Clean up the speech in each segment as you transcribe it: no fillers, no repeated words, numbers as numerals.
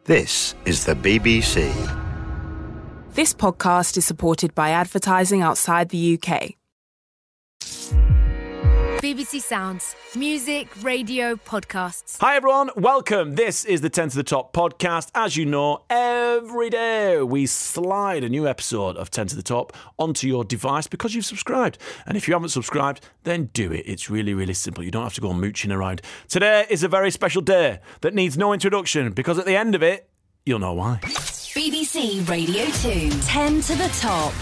This is the BBC. This podcast is supported by advertising outside the UK. BBC Sounds. Music, radio, podcasts. Hi everyone, welcome. This is the 10 to the Top podcast. As you know, every day we slide a new episode of 10 to the Top onto your device because you've subscribed. And if you haven't subscribed, then do it. It's really, really simple. You don't have to go mooching around. Today is a very special day that needs no introduction because at the end of it, you'll know why. BBC Radio 2. 10 to the Top.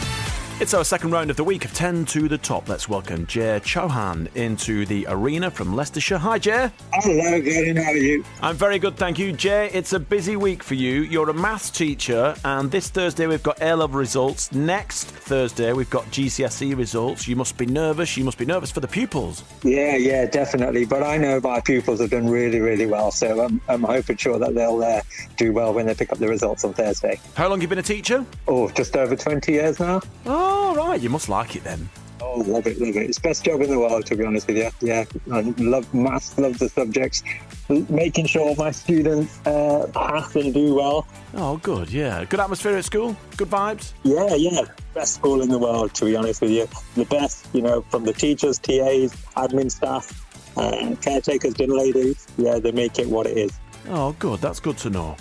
It's our second round of the week of 10 to the Top. Let's welcome Jay Chauhan into the arena from Leicestershire. Hi, Jay. Hello, Vernon. How are you? I'm very good, thank you. Jay, it's a busy week for you. You're a maths teacher, and this Thursday we've got A-level results. Next Thursday we've got GCSE results. You must be nervous. You must be nervous for the pupils. Yeah, definitely. But I know my pupils have done really, really well, so I'm hoping sure that they'll do well when they pick up the results on Thursday. How long have you been a teacher? Oh, just over 20 years now. Oh, right. You must like it then. Oh, love it. It's the best job in the world, to be honest with you. Yeah, I love maths, love the subjects. Making sure my students pass and do well. Oh, good, yeah. Good atmosphere at school? Good vibes? Yeah. Best school in the world, to be honest with you. The best, from the teachers, TAs, admin staff, caretakers, dinner ladies. Yeah, they make it what it is. Oh, good. That's good to know.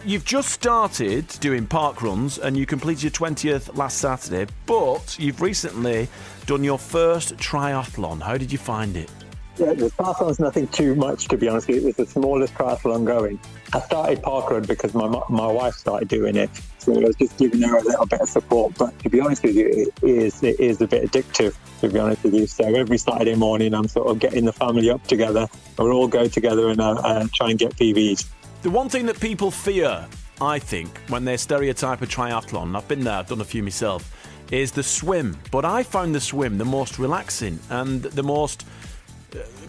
You've just started doing park runs and you completed your 20th last Saturday, but you've recently done your first triathlon. How did you find it? Yeah, the triathlon's nothing too much, to be honest with you. It's the smallest triathlon going. I started parkrun because my wife started doing it, so I was just giving her a little bit of support. But to be honest with you, it is a bit addictive, to be honest with you. So every Saturday morning, I'm sort of getting the family up together. We'll all go together and try and get PBs. The one thing that people fear, I think, when they stereotype a triathlon, I've been there, I've done a few myself, is the swim. But I found the swim the most relaxing and the most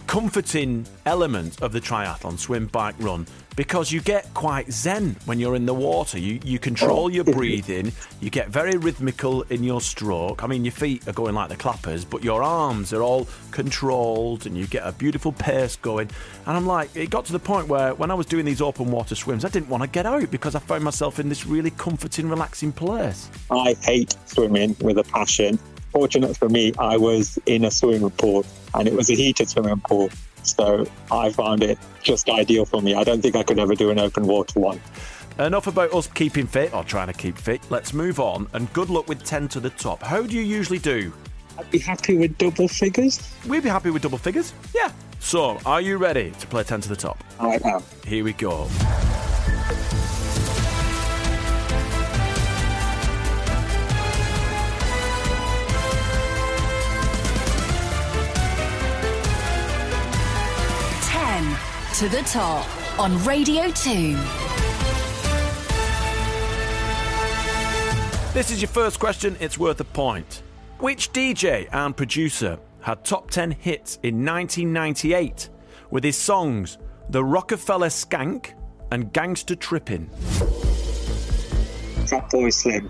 comforting element of the triathlon, swim, bike, run, because you get quite zen when you're in the water. You control your breathing, you get very rhythmical in your stroke. I mean, your feet are going like the clappers, but your arms are all controlled and you get a beautiful pace going. And I'm like, it got to the point where when I was doing these open water swims, I didn't want to get out because I found myself in this really comforting, relaxing place. I hate swimming with a passion. Fortunate for me, I was in a swimming pool and it was a heated swimming pool. So I found it just ideal for me. I don't think I could ever do an open water one. Enough about us keeping fit, or trying to keep fit. Let's move on, and good luck with 10 to the Top. How do you usually do? I'd be happy with double figures. We'd be happy with double figures? Yeah. So, are you ready to play 10 to the Top? I am. Here we go. To the Top on Radio 2. This is your first question. It's worth a point. Which DJ and producer had top 10 hits in 1998 with his songs The Rockefeller Skank and Gangster Trippin'? Fatboy Slim.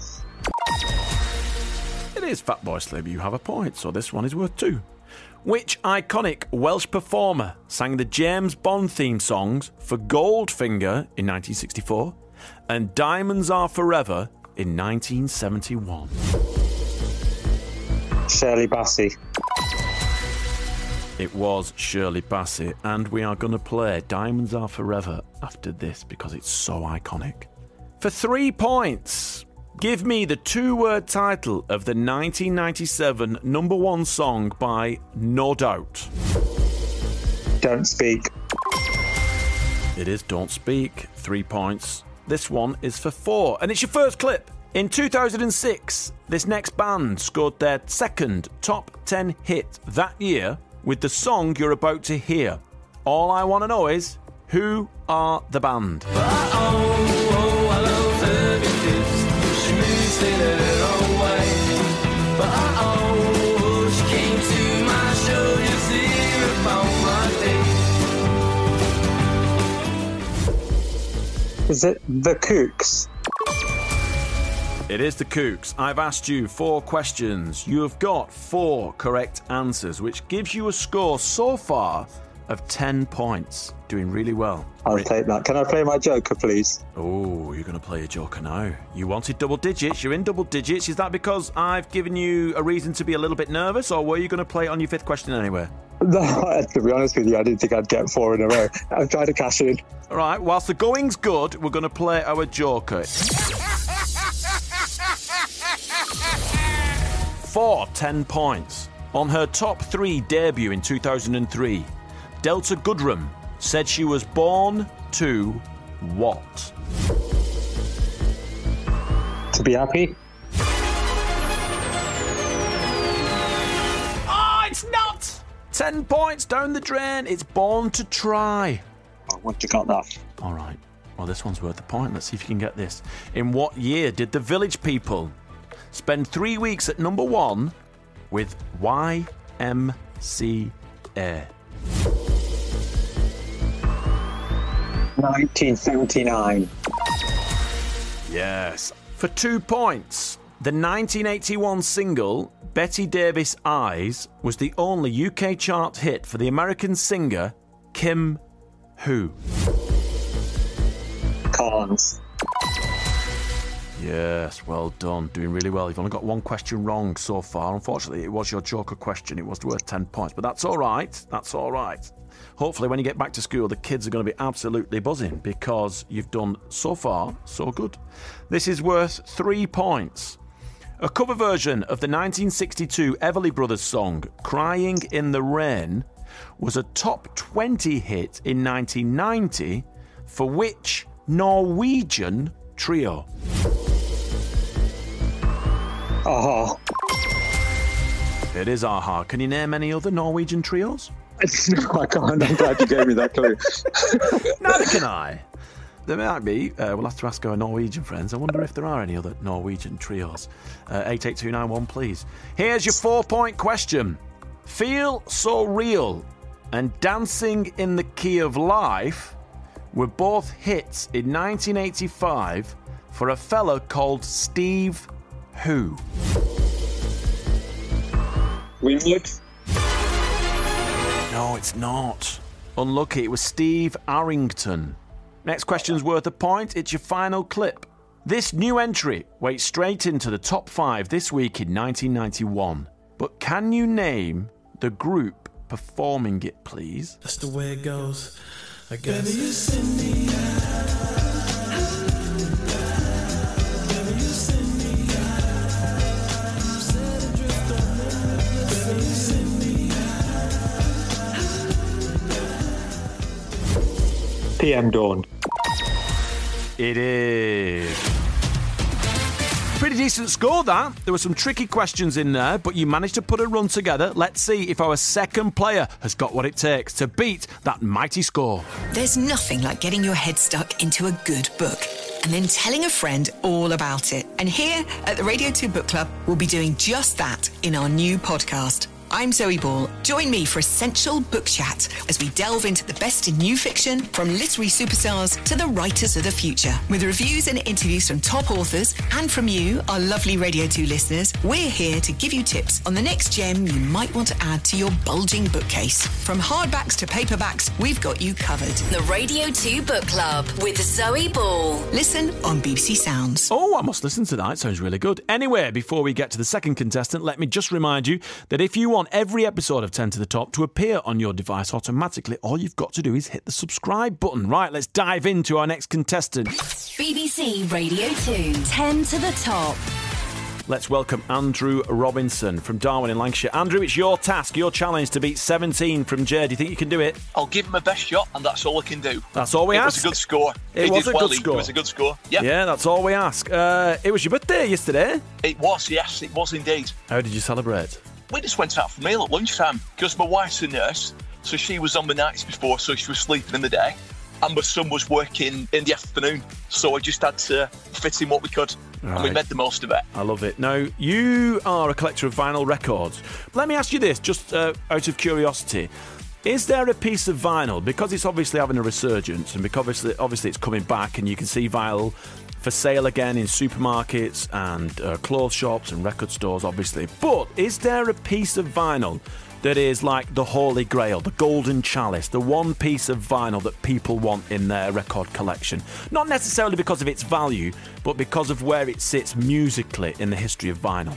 It is Fatboy Slim. You have a point, so this one is worth 2. Which iconic Welsh performer sang the James Bond theme songs for Goldfinger in 1964 and Diamonds Are Forever in 1971? Shirley Bassey. It was Shirley Bassey, and we are going to play Diamonds Are Forever after this because it's so iconic. For 3 points, give me the 2-word title of the 1997 #1 song by No Doubt. Don't Speak. It is Don't Speak. 3 points. This one is for 4, and it's your first clip. In 2006, this next band scored their second top 10 hit that year with the song you're about to hear. All I want to know is, who are the band? Is it The Kooks? It is the Kooks. I've asked you 4 questions. You have got 4 correct answers, which gives you a score so far of 10 points. Doing really well. I'll take that. Can I play my joker, please? Oh, you're going to play a joker now. You wanted double digits. You're in double digits. Is that because I've given you a reason to be a little bit nervous, or were you going to play it on your fifth question anyway? No, to be honest with you, I didn't think I'd get 4 in a row. I'm trying to cash in. All right, whilst the going's good, we're going to play our joker. For 10 points. On her top 3 debut in 2003, Delta Goodrem said she was born to what? To be happy? Oh, it's not! 10 points down the drain. It's born to try. I wouldn't have got that. All right. Well, this one's worth a point. Let's see if you can get this. In what year did the Village People spend 3 weeks at number 1 with YMCA? 1979. Yes. For 2 points, the 1981 single Betty Davis Eyes was the only UK chart hit for the American singer Kim who? Carnes. Yes, well done. Doing really well. You've only got 1 question wrong so far. Unfortunately, it was your joker question. It was worth 10 points, but that's all right. That's all right. Hopefully, when you get back to school, the kids are going to be absolutely buzzing because you've done so far so good. This is worth 3 points. A cover version of the 1962 Everly Brothers song Crying in the Rain was a top 20 hit in 1990 for which Norwegian trio? Aha. It is Aha. Can you name any other Norwegian trios? No, I can't. I'm glad you gave me that clue. Neither can I. There might be. We'll have to ask our Norwegian friends. I wonder if there are any other Norwegian trios. 88291, please. Here's your 4-point question. Feel So Real and Dancing in the Key of Life were both hits in 1985 for a fella called Steve who? Winwood? No, it's not. Unlucky, it was Steve Arrington. Next question's worth a point. It's your final clip. This new entry went straight into the top 5 this week in 1991. But can you name the group performing it, please? That's the way it goes, I guess. Baby, you send me PM Dawn. It is. Pretty decent score, that. There were some tricky questions in there, but you managed to put a run together. Let's see if our second player has got what it takes to beat that mighty score. There's nothing like getting your head stuck into a good book and then telling a friend all about it. And here at the Radio 2 Book Club, we'll be doing just that in our new podcast. I'm Zoe Ball. Join me for Essential Book Chat as we delve into the best in new fiction, from literary superstars to the writers of the future. With reviews and interviews from top authors and from you, our lovely Radio 2 listeners, we're here to give you tips on the next gem you might want to add to your bulging bookcase. From hardbacks to paperbacks, we've got you covered. The Radio 2 Book Club with Zoe Ball. Listen on BBC Sounds. Oh, I must listen to that. It sounds really good. Anyway, before we get to the second contestant, let me just remind you that if you want every episode of 10 to the Top to appear on your device automatically, all you've got to do is hit the subscribe button. Right, let's dive into our next contestant. BBC Radio 2, 10 to the Top. Let's welcome Andrew Robinson from Darwin in Lancashire. Andrew, it's your task, your challenge to beat 17 from Jay. Do you think you can do it? I'll give him my best shot, and that's all I can do. That's all we ask. It was a good score. It was a good score. It was a good score. Yep. Yeah, that's all we ask. It was your birthday yesterday. It was, yes, it was indeed. How did you celebrate? We just went out for a meal at lunchtime because my wife's a nurse, so she was on the nights before, so she was sleeping in the day, and my son was working in the afternoon, so I just had to fit in what we could, and we made the most of it. I love it. Now, you are a collector of vinyl records. Let me ask you this, just out of curiosity. Is there a piece of vinyl, because it's obviously having a resurgence, and because obviously it's coming back, and you can see vinyl for sale again in supermarkets and clothes shops and record stores, obviously. But is there a piece of vinyl that is like the Holy Grail, the golden chalice, the one piece of vinyl that people want in their record collection. Not necessarily because of its value, but because of where it sits musically in the history of vinyl.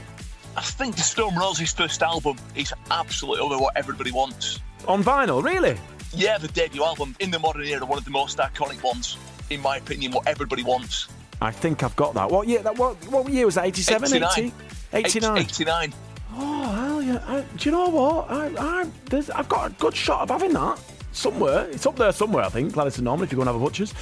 I think the Stone Roses' first album is absolutely what everybody wants. On vinyl, really? Yeah, the debut album, in the modern era, one of the most iconic ones, in my opinion, what everybody wants. I think I've got that. What year? What year was that? 87? 89. 89. 89. Oh, hell yeah. Do you know what? I've got a good shot of having that somewhere. It's up there somewhere, I think. Gladys and Norman, if you go and have a butcher's.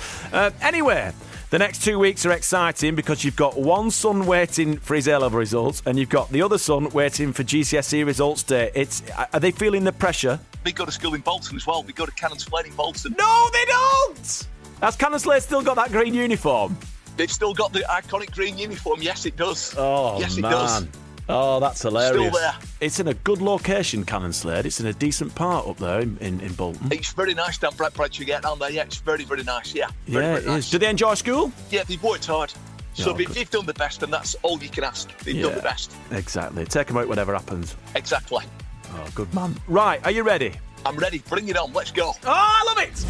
Anyway, the next 2 weeks are exciting because you've got one son waiting for his A-level results and you've got the other son waiting for GCSE results day. Are they feeling the pressure? They go to school in Bolton as well. We go to Cannon Slade in Bolton. No, they don't! Has Cannon Slade still got that green uniform? They've still got the iconic green uniform. Yes, it does. Oh, yes, man. It does. Oh, that's hilarious. Still there. It's in a good location, Cannon Slade. It's in a decent part up there in Bolton. It's very nice down Bradford get down there. Yeah, it's very, very nice. Yeah, very it nice. Is. Do they enjoy school? Yeah, they've worked hard. So they've done the best, and that's all you can ask. They've done the best. Exactly. Take them out whatever happens. Exactly. Oh, good man. Right, are you ready? I'm ready. Bring it on. Let's go. Oh, I love it!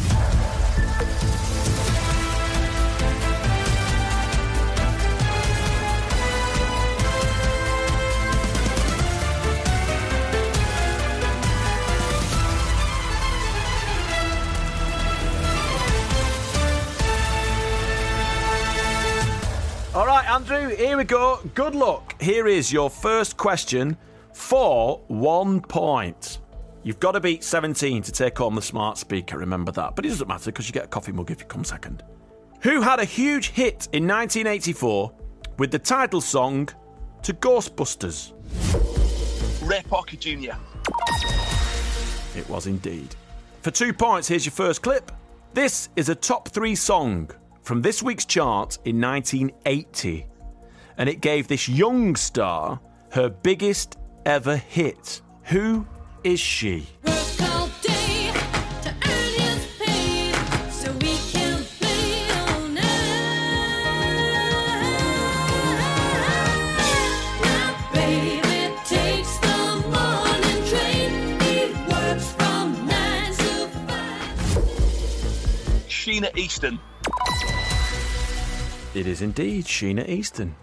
All right, Andrew, here we go. Good luck. Here is your first question for 1 point. You've got to beat 17 to take home the smart speaker, remember that. But it doesn't matter because you get a coffee mug if you come second. Who had a huge hit in 1984 with the title song to Ghostbusters? Ray Parker Jr. It was indeed. For 2 points, here's your first clip. This is a top 3 song from this week's chart in 1980, and it gave this young star her biggest ever hit. Who is she? Sheena Easton. It is indeed Sheena Easton.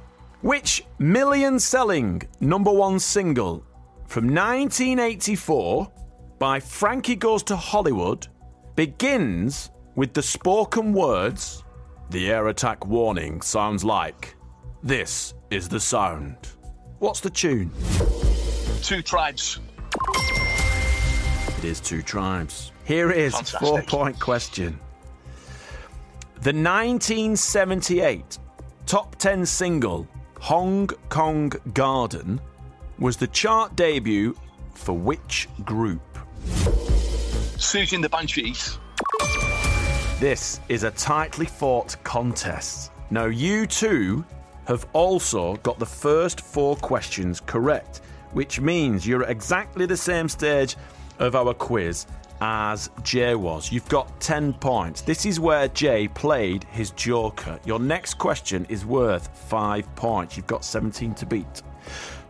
Which million-selling #1 single from 1984 by Frankie Goes to Hollywood begins with the spoken words, "The air attack warning sounds like, this is the sound"? What's the tune? Two Tribes. It is Two Tribes. Here is a 4-point question. The 1978 top 10 single, Hong Kong Garden, was the chart debut for which group? Susie and the Banshees. This is a tightly fought contest. Now, you two have also got the first 4 questions correct, which means you're at exactly the same stage of our quiz as Jay was. You've got 10 points. This is where Jay played his joker. Your next question is worth 5 points. You've got 17 to beat.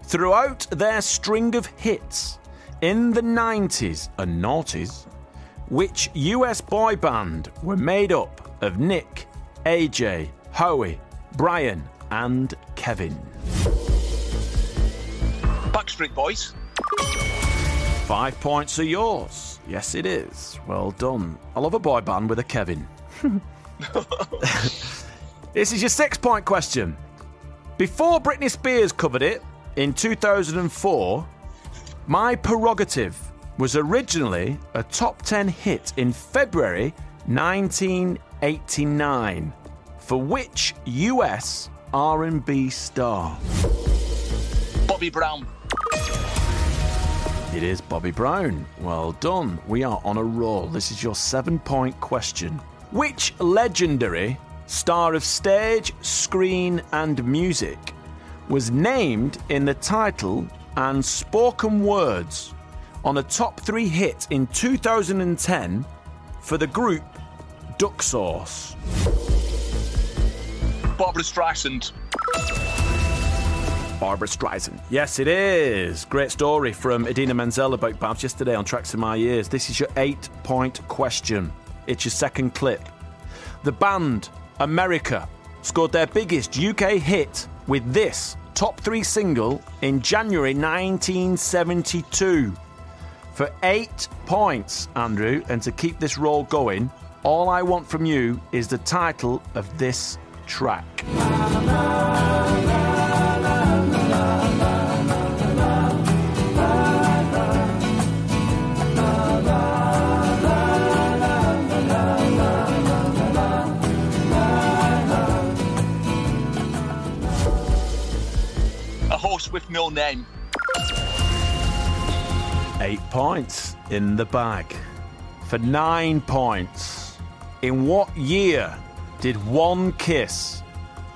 Throughout their string of hits in the 90s and noughties, which US boy band were made up of Nick, AJ, Howie, Brian and Kevin? Backstreet Boys. 5 points are yours. Yes, it is. Well done. I love a boy band with a Kevin. This is your 6-point question. Before Britney Spears covered it in 2004, My Prerogative was originally a top 10 hit in February 1989. For which US R&B star? Bobby Brown. It is Bobby Brown. Well done. We are on a roll. This is your 7-point question. Which legendary star of stage, screen and music was named in the title and spoken words on a top 3 hit in 2010 for the group Duck Sauce? Barbra Streisand. Barbara Streisand. Yes, it is. Great story from Idina Menzel about Babs yesterday on Tracks in My Ears. This is your 8-point question. It's your second clip. The band America scored their biggest UK hit with this top 3 single in January 1972. For 8 points, Andrew, and to keep this roll going, all I want from you is the title of this track. A horse with no name. 8 points in the bag. For 9 points, in what year did One Kiss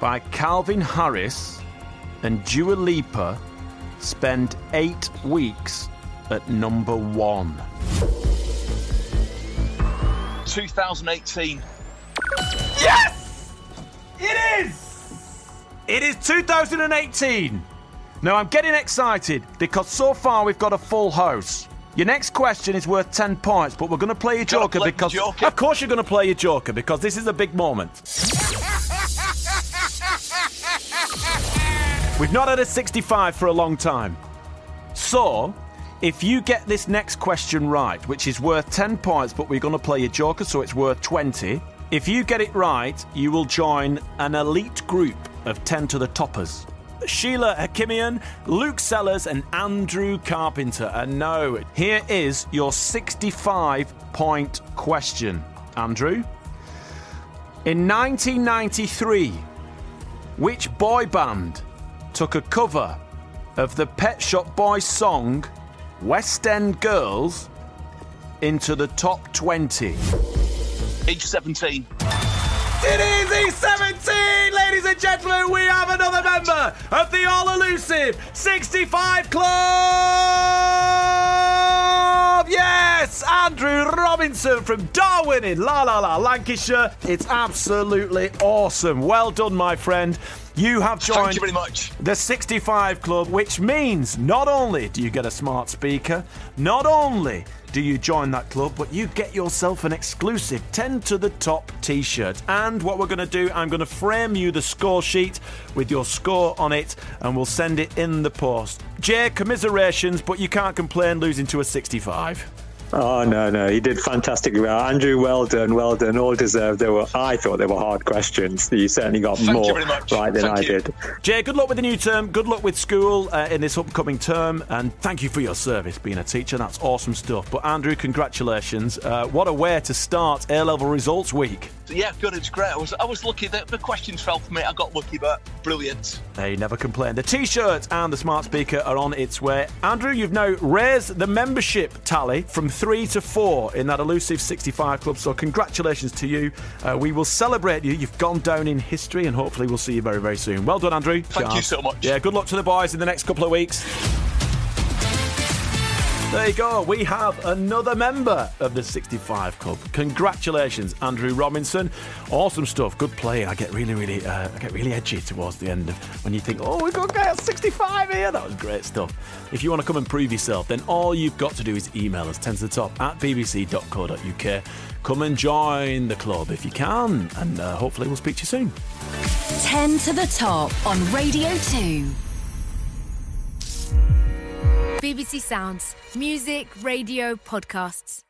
by Calvin Harris and Dua Lipa spend 8 weeks at number 1? 2018. Yes! It is! It is 2018. Now, I'm getting excited because so far we've got a full house. Your next question is worth 10 points, but we're going to play your joker because... Of course you're going to play your joker because this is a big moment. We've not had a 65 for a long time. So, if you get this next question right, which is worth 10 points, but we're going to play your joker, so it's worth 20. If you get it right, you will join an elite group of 10 to the toppers. Sheila Hakimian, Luke Sellers and Andrew Carpenter. And now, here is your 65-point question. Andrew? In 1993, which boy band took a cover of the Pet Shop Boys song West End Girls into the top 20? Age 17. It is E17, ladies and gentlemen. We have another member of the all-elusive 65 Club. Yes, Andrew Robinson from Darwin in Lancashire. It's absolutely awesome. Well done, my friend. You have joined Thank you very much. the 65 Club, which means not only do you get a smart speaker, not only do you join that club, but you get yourself an exclusive 10 to the top t-shirt. And what we're going to do, I'm going to frame you the score sheet with your score on it, and we'll send it in the post. Jay, commiserations, but you can't complain losing to a 65. Oh, no, he did fantastically well. Andrew, well done, all deserved. I thought they were hard questions. You certainly got more right than I did. Jay, good luck with the new term, good luck with school in this upcoming term, and thank you for your service being a teacher. That's awesome stuff. But Andrew, congratulations. What a way to start A-level results week. Yeah, good, it's great. I was lucky that the questions fell for me. I got lucky, but brilliant. Hey, never complain. The t-shirt and the smart speaker are on its way. Andrew, you've now raised the membership tally from 3 to 4 in that elusive 65 Club, so congratulations to you. We will celebrate you. You've gone down in history, and hopefully we'll see you very, very soon. Well done, Andrew. Thank you so much. Yeah, good luck to the boys in the next couple of weeks. There you go. We have another member of the 65 Club. Congratulations, Andrew Robinson. Awesome stuff. Good play. I get really edgy towards the end of when you think, oh, we've got a guy at 65 here. That was great stuff. If you want to come and prove yourself, then all you've got to do is email us 10 to the top at bbc.co.uk. Come and join the club if you can, and hopefully we'll speak to you soon. 10 to the top on Radio 2. BBC Sounds. Music, radio, podcasts.